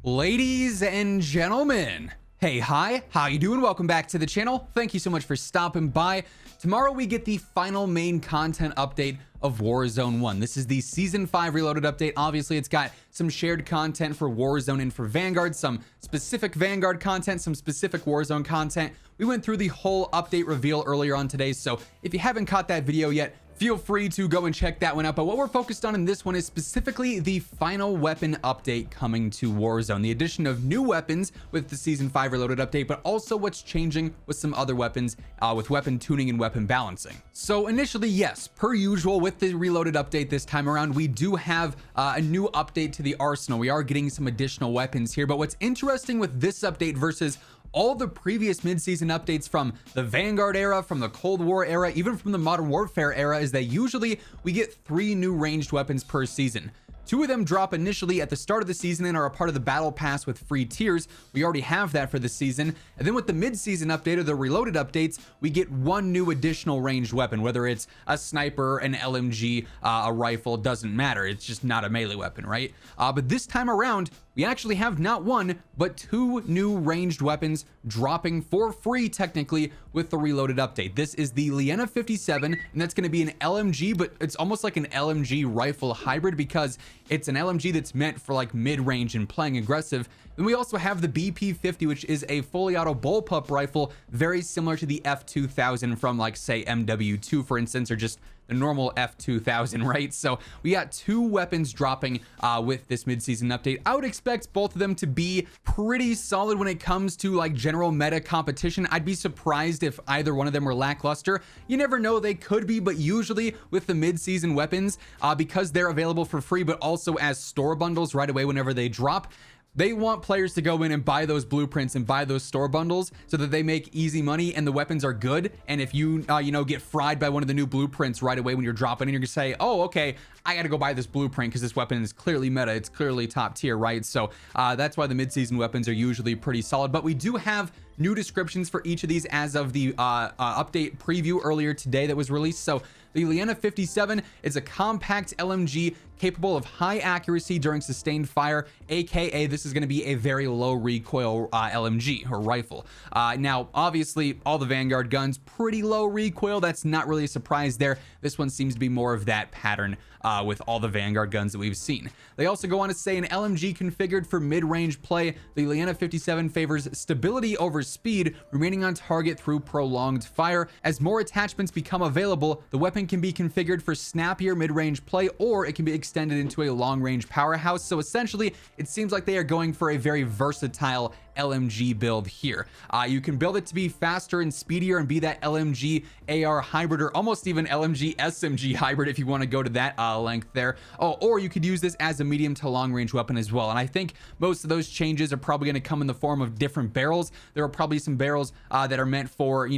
Ladies and gentlemen, hey, hi, how you doing? Welcome back to the channel. Thank you so much for stopping by. Tomorrow we get the final main content update of Warzone 1. This is the Season 5 Reloaded update. Obviously, it's got some shared content for Warzone and for Vanguard, some specific Vanguard content, some specific Warzone content. We went through the whole update reveal earlier on today, so if you haven't caught that video yet, feel free to go and check that one out. But what we're focused on in this one is specifically the final weapon update coming to Warzone. The addition of new weapons with the Season 5 Reloaded update, but also what's changing with some other weapons with weapon tuning and weapon balancing. So initially, yes, per usual with the Reloaded update this time around, we do have a new update to the arsenal. We are getting some additional weapons here. But what's interesting with this update versus all the previous mid-season updates from the Vanguard era, from the Cold War era, even from the Modern Warfare era, is that usually we get 3 new ranged weapons per season. 2 of them drop initially at the start of the season and are a part of the battle pass with free tiers. We already have that for the season. And then with the mid-season update or the Reloaded updates, we get 1 new additional ranged weapon, whether it's a sniper, an LMG, a rifle, doesn't matter. It's just not a melee weapon, right? But this time around, we actually have not 1, but 2 new ranged weapons dropping for free technically with the Reloaded update. This is the Lienna 57, and that's going to be an LMG, but it's almost like an LMG rifle hybrid because it's an LMG that's meant for like mid-range and playing aggressive. Then we also have the BP50, which is a fully auto bullpup rifle, very similar to the F2000 from like say MW2 for instance, or just the normal F2000, right? So we got 2 weapons dropping with this mid-season update. I would expect both of them to be pretty solid when it comes to like general meta competition. I'd be surprised if either one of them were lackluster. You never know, they could be, but usually with the mid-season weapons, because they're available for free, but also as store bundles right away whenever they drop, they want players to go in and buy those blueprints and buy those store bundles so that they make easy money and the weapons are good. And if you, get fried by one of the new blueprints right away when you're dropping in, you're gonna say, oh, okay, I gotta go buy this blueprint because this weapon is clearly meta. It's clearly top tier, right? So that's why the mid-season weapons are usually pretty solid. But we do have new descriptions for each of these as of the update preview earlier today that was released. So the Lienna 57 is a compact LMG capable of high accuracy during sustained fire, aka this is going to be a very low recoil LMG or rifle. Now obviously all the Vanguard guns pretty low recoil, that's not really a surprise there. This one seems to be more of that pattern with all the Vanguard guns that we've seen. They also go on to say an LMG configured for mid-range play. The Lienna 57 favors stability over speed, remaining on target through prolonged fire. As more attachments become available, the weapon can be configured for snappier mid-range play, or it can be extended into a long-range powerhouse. So essentially, it seems like they are going for a very versatile LMG build here. You can build it to be faster and speedier and be that LMG AR hybrid, or almost even LMG SMG hybrid if you want to go to that length there. Oh, or you could use this as a medium to long range weapon as well. And I think most of those changes are probably going to come in the form of different barrels. There are probably some barrels that are meant for,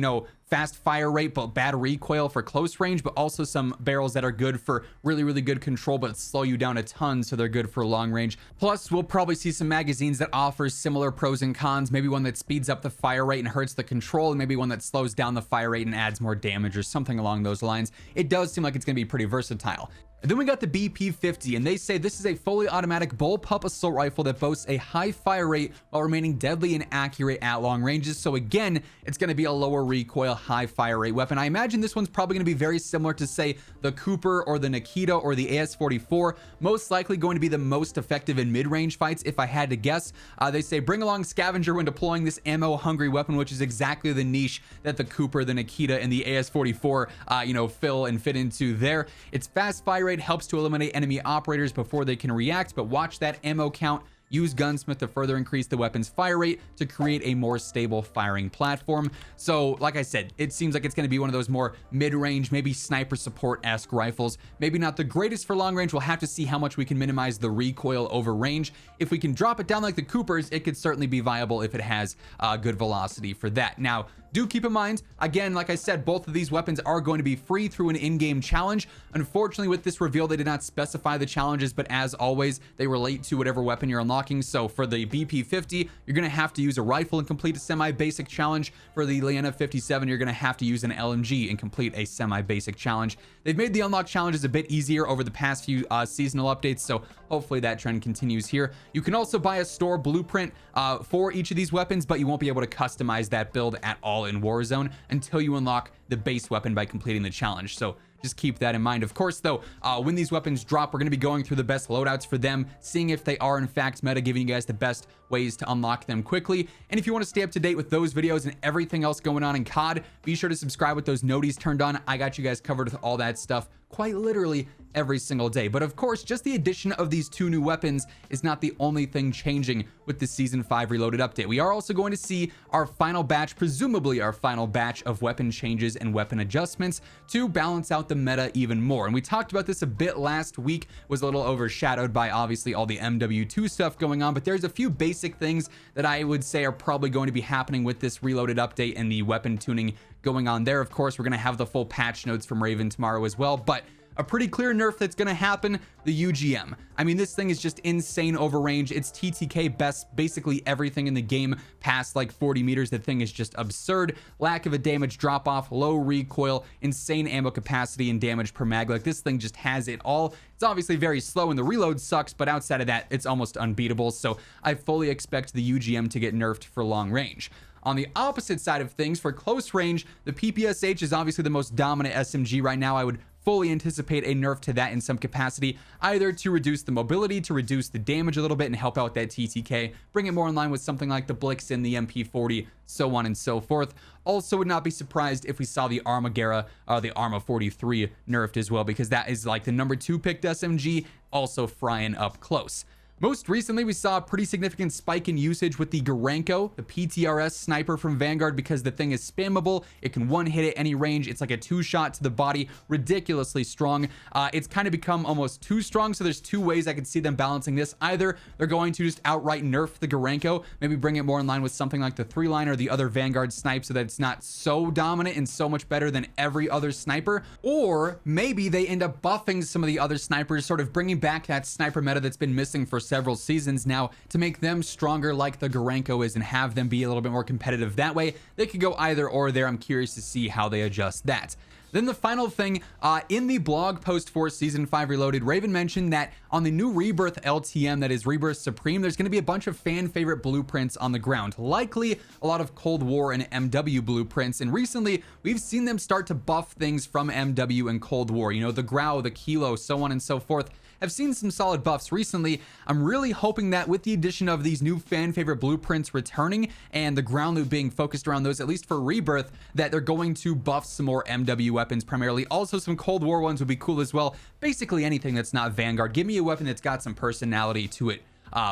fast fire rate but bad recoil for close range, but also some barrels that are good for really good control but slow you down a ton, so they're good for long range. Plus we'll probably see some magazines that offer similar pros and cons, maybe one that speeds up the fire rate and hurts the control, and maybe one that slows down the fire rate and adds more damage or something along those lines. It does seem like it's going to be pretty versatile. And then we got the BP50, and they say this is a fully automatic bullpup assault rifle that boasts a high fire rate while remaining deadly and accurate at long ranges. So again, it's going to be a lower recoil, high fire rate weapon. I imagine this one's probably going to be very similar to say the Cooper or the Nikita or the AS44, most likely going to be the most effective in mid-range fights if I had to guess. They say bring along scavenger when deploying this ammo hungry weapon, which is exactly the niche that the Cooper, the Nikita, and the AS44 fill and fit into there. Its fast fire rate helps to eliminate enemy operators before they can react, but watch that ammo count. Use Gunsmith to further increase the weapon's fire rate to create a more stable firing platform. So like I said, it seems like it's going to be one of those more mid-range, maybe sniper support-esque rifles. Maybe not the greatest for long range. We'll have to see how much we can minimize the recoil over range. If we can drop it down like the Coopers, it could certainly be viable if it has good velocity for that. Now, do keep in mind, again, like I said, both of these weapons are going to be free through an in-game challenge. Unfortunately, with this reveal, they did not specify the challenges, but as always, they relate to whatever weapon you're unlocking. So for the BP50, you're going to have to use a rifle and complete a semi-basic challenge. For the Lienna 57, you're going to have to use an LMG and complete a semi-basic challenge. They've made the unlock challenges a bit easier over the past few seasonal updates, so hopefully that trend continues here. You can also buy a store blueprint for each of these weapons, but you won't be able to customize that build at all in Warzone until you unlock the base weapon by completing the challenge. So just keep that in mind. Of course, though, when these weapons drop, we're going to be going through the best loadouts for them, seeing if they are in fact meta, giving you guys the best ways to unlock them quickly. And if you want to stay up to date with those videos and everything else going on in COD, be sure to subscribe with those noties turned on. I got you guys covered with all that stuff quite literally every single day. But of course, just the addition of these two new weapons is not the only thing changing with the Season 5 Reloaded update. We are also going to see our final batch, presumably our final batch of weapon changes and weapon adjustments to balance out the meta even more. And we talked about this a bit last week, was a little overshadowed by obviously all the MW2 stuff going on, but there's a few basic things that I would say are probably going to be happening with this Reloaded update and the weapon tuning going on there. Of course, we're going to have the full patch notes from Raven tomorrow as well, but a pretty clear nerf that's going to happen, the UGM. I mean, this thing is just insane over range. It's TTK best basically everything in the game past like 40 meters. The thing is just absurd. Lack of a damage drop off, low recoil, insane ammo capacity and damage per mag. Like, this thing just has it all. It's obviously very slow and the reload sucks, but outside of that, it's almost unbeatable. So I fully expect the UGM to get nerfed for long range. On the opposite side of things, for close range, the PPSH is obviously the most dominant SMG right now. I would fully anticipate a nerf to that in some capacity, either to reduce the mobility, to reduce the damage a little bit and help out that TTK, bring it more in line with something like the Blixen, the MP40, so on and so forth. Also would not be surprised if we saw the Armaguerra, the Arma 43 nerfed as well, because that is like the number 2 picked SMG, also frying up close. Most recently, we saw a pretty significant spike in usage with the Garanko, the PTRS sniper from Vanguard, because the thing is spammable. It can one-hit at any range. It's like a 2-shot to the body, ridiculously strong. It's kind of become almost too strong, so there's 2 ways I could see them balancing this. Either they're going to just outright nerf the Garanko, maybe bring it more in line with something like the 3-line or the other Vanguard snipe so that it's not so dominant and so much better than every other sniper, or maybe they end up buffing some of the other snipers, sort of bringing back that sniper meta that's been missing for several seasons now to make them stronger like the Garanko is and have them be a little bit more competitive that way. They could go either or there. I'm curious to see how they adjust that. Then the final thing, in the blog post for Season 5 Reloaded, Raven mentioned that on the new Rebirth LTM, that is Rebirth Supreme, there's going to be a bunch of fan favorite blueprints on the ground, likely a lot of Cold War and MW blueprints. And recently, we've seen them start to buff things from MW and Cold War, you know, the Grau, the Kilo, so on and so forth. I've seen some solid buffs recently. I'm really hoping that with the addition of these new fan favorite blueprints returning and the ground loot being focused around those, at least for Rebirth, that they're going to buff some more MW weapons primarily. Also, some Cold War ones would be cool as well. Basically anything that's not Vanguard. Give me a weapon that's got some personality to it,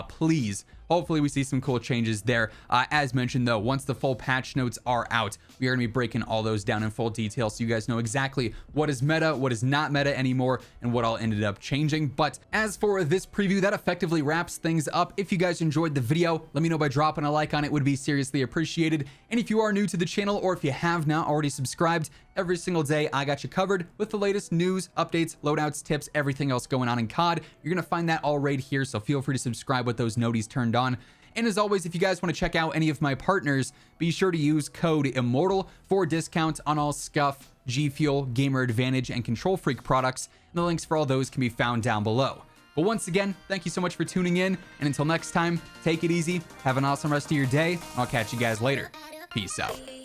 please. Hopefully we see some cool changes there. As mentioned though, once the full patch notes are out, we are going to be breaking all those down in full detail so you guys know exactly what is meta, what is not meta anymore, and what all ended up changing. But as for this preview, that effectively wraps things up. If you guys enjoyed the video, let me know by dropping a like on it. Would be seriously appreciated. And if you are new to the channel, or if you have not already subscribed, every single day I got you covered with the latest news, updates, loadouts, tips, everything else going on in COD. You're going to find that all right here, so feel free to subscribe with those noties turned on. And as always, if you guys want to check out any of my partners, be sure to use code IMMORTAL for discounts on all Scuff, G Fuel, Gamer Advantage, and Control Freak products. And the links for all those can be found down below. But once again, thank you so much for tuning in. And until next time, take it easy, have an awesome rest of your day. I'll catch you guys later. Peace out.